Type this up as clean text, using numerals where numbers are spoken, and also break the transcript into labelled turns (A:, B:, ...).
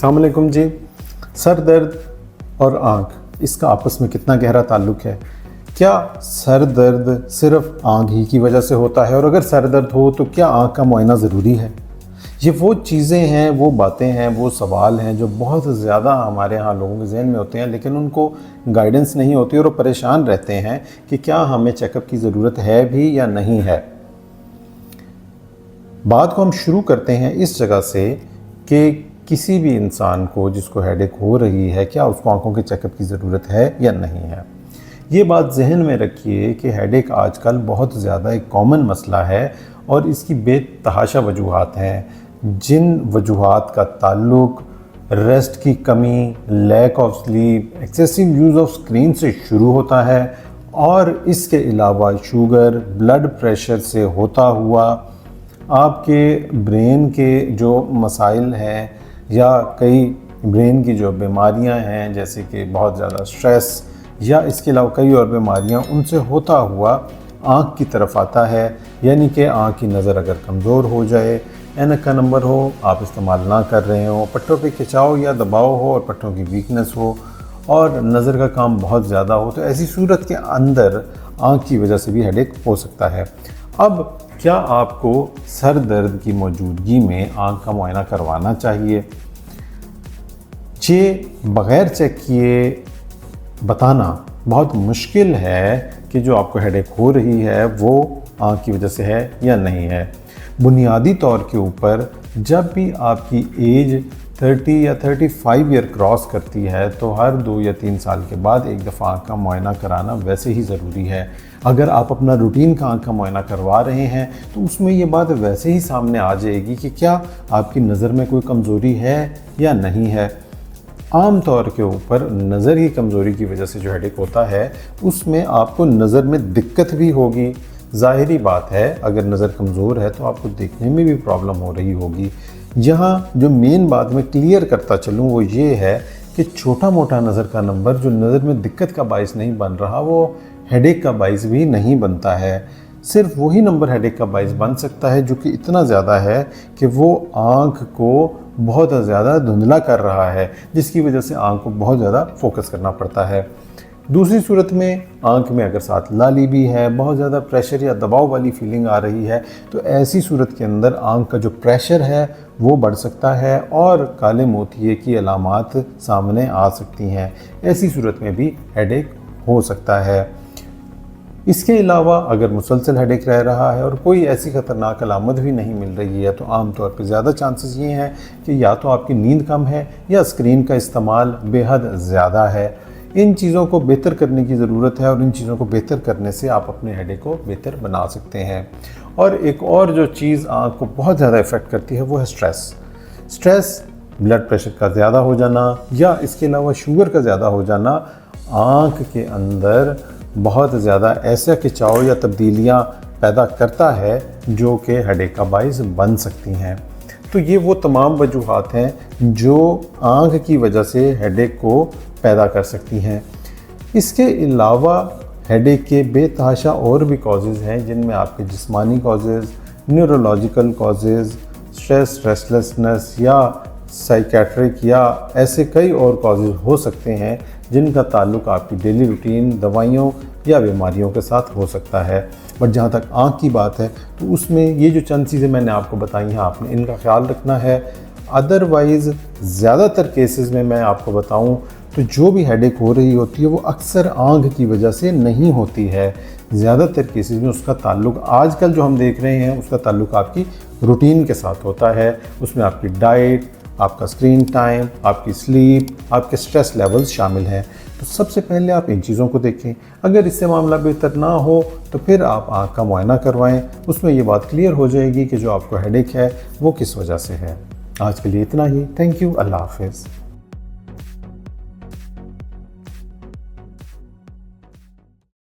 A: अस्सलाम वालेकुम जी। सर दर्द और आँख, इसका आपस में कितना गहरा ताल्लुक़ है? क्या सर दर्द सिर्फ आँख ही की वजह से होता है, और अगर सर दर्द हो तो क्या आँख का मुआयना ज़रूरी है? ये वो चीज़ें हैं, वो बातें हैं, वो सवाल हैं जो बहुत ज़्यादा हमारे यहाँ लोगों के जहन में होते हैं, लेकिन उनको गाइडेंस नहीं होती और वो परेशान रहते हैं कि क्या हमें चेकअप की ज़रूरत है भी या नहीं है। बात को हम शुरू करते हैं इस जगह से कि किसी भी इंसान को जिसको हेडेक हो रही है, क्या उसको आंखों के चेकअप की ज़रूरत है या नहीं है। ये बात जहन में रखिए कि हेडेक आजकल बहुत ज़्यादा एक कॉमन मसला है और इसकी बेतहाशा वजूहात हैं, जिन वजूहात का ताल्लुक रेस्ट की कमी, lack of sleep, excessive use of screen से शुरू होता है और इसके अलावा शुगर, ब्लड प्रेशर से होता हुआ आपके ब्रेन के जो मसाइल हैं या कई ब्रेन की जो बीमारियां हैं, जैसे कि बहुत ज़्यादा स्ट्रेस या इसके अलावा कई और बीमारियां, उनसे होता हुआ आँख की तरफ आता है। यानी कि आँख की नज़र अगर कमज़ोर हो जाए, ऐनक का नंबर हो, आप इस्तेमाल ना कर रहे हो, पट्टों पे खिंचाव या दबाव हो और पट्टों की वीकनेस हो और नज़र का काम बहुत ज़्यादा हो, तो ऐसी सूरत के अंदर आँख की वजह से भी हेडेक हो सकता है। अब क्या आपको सर दर्द की मौजूदगी में आँख का मुआयना करवाना चाहिए? ये बग़ैर चेक किए बताना बहुत मुश्किल है कि जो आपको हेडेक हो रही है वो आँख की वजह से है या नहीं है। बुनियादी तौर के ऊपर जब भी आपकी एज 30 या 35 ईयर क्रॉस करती है तो हर 2 या 3 साल के बाद एक दफ़ा आँख का मुआयना कराना वैसे ही ज़रूरी है। अगर आप अपना रूटीन का आँख का मुआयना करवा रहे हैं तो उसमें ये बात वैसे ही सामने आ जाएगी कि क्या आपकी नज़र में कोई कमज़ोरी है या नहीं है। आम तौर के ऊपर नज़र की कमज़ोरी की वजह से जो हेडेक होता है उसमें आपको नज़र में दिक्कत भी होगी। ज़ाहिरी बात है, अगर नज़र कमज़ोर है तो आपको देखने में भी प्रॉब्लम हो रही होगी। यहाँ जो मेन बात मैं क्लियर करता चलूँ वो ये है कि छोटा मोटा नज़र का नंबर जो नज़र में दिक्कत का बाइस नहीं बन रहा, वो हेडेक का बाइस भी नहीं बनता है। सिर्फ वही नंबर हेडेक का बाइस बन सकता है जो कि इतना ज़्यादा है कि वो आँख को बहुत ज़्यादा धुंधला कर रहा है, जिसकी वजह से आँख को बहुत ज़्यादा फोकस करना पड़ता है। दूसरी सूरत में आँख में अगर साथ लाली भी है, बहुत ज़्यादा प्रेशर या दबाव वाली फीलिंग आ रही है, तो ऐसी सूरत के अंदर आँख का जो प्रेशर है वो बढ़ सकता है और काले मोतिये की अलामात सामने आ सकती हैं। ऐसी सूरत में भी हेडेक हो सकता है। इसके अलावा अगर मुसलसल हेडेक रह रहा है और कोई ऐसी ख़तरनाक अलामत भी नहीं मिल रही है तो आमतौर पर ज़्यादा चांसेस ये हैं कि या तो आपकी नींद कम है या स्क्रीन का इस्तेमाल बेहद ज़्यादा है। इन चीज़ों को बेहतर करने की ज़रूरत है और इन चीज़ों को बेहतर करने से आप अपने हेडेक को बेहतर बना सकते हैं। और एक और जो चीज़ आँख को बहुत ज़्यादा इफ़ेक्ट करती है वो है स्ट्रेस, ब्लड प्रेशर का ज़्यादा हो जाना या इसके अलावा शुगर का ज़्यादा हो जाना आँख के अंदर बहुत ज़्यादा ऐसा खिंचाव या तब्दीलियाँ पैदा करता है जो कि हेडेक का बाइस बन सकती हैं। तो ये वो तमाम वजूहात हैं जो आँख की वजह से हेडेक को पैदा कर सकती हैं। इसके अलावा हेडेक के बेतहाशा और भी कॉजेज़ हैं, जिनमें आपके जिस्मानी causes, neurological causes, stress, restlessness या साइकेट्रिक या ऐसे कई और कॉजेज़ हो सकते हैं जिनका ताल्लुक आपकी डेली रूटीन, दवाइयों या बीमारियों के साथ हो सकता है। बट जहाँ तक आँख की बात है तो उसमें ये जो चंद चीज़ें मैंने आपको बताई हैं, आपने इनका ख्याल रखना है। अदरवाइज़ ज़्यादातर केसेस में मैं आपको बताऊं तो जो भी हेडेक हो रही होती है वो अक्सर आँख की वजह से नहीं होती है। ज़्यादातर केसेस में उसका ताल्लुक आजकल जो हम देख रहे हैं उसका ताल्लुक आपकी रूटीन के साथ होता है। उसमें आपकी डाइट, आपका स्क्रीन टाइम, आपकी स्लीप, आपके स्ट्रेस लेवल्स शामिल हैं। तो सबसे पहले आप इन चीज़ों को देखें। अगर इससे मामला बेहतर ना हो तो फिर आप आँख का मुआयना करवाएं। उसमें ये बात क्लियर हो जाएगी कि जो आपको हेडेक है वो किस वजह से है। आज के लिए इतना ही। Thank you. अल्लाह हाफ़िज़।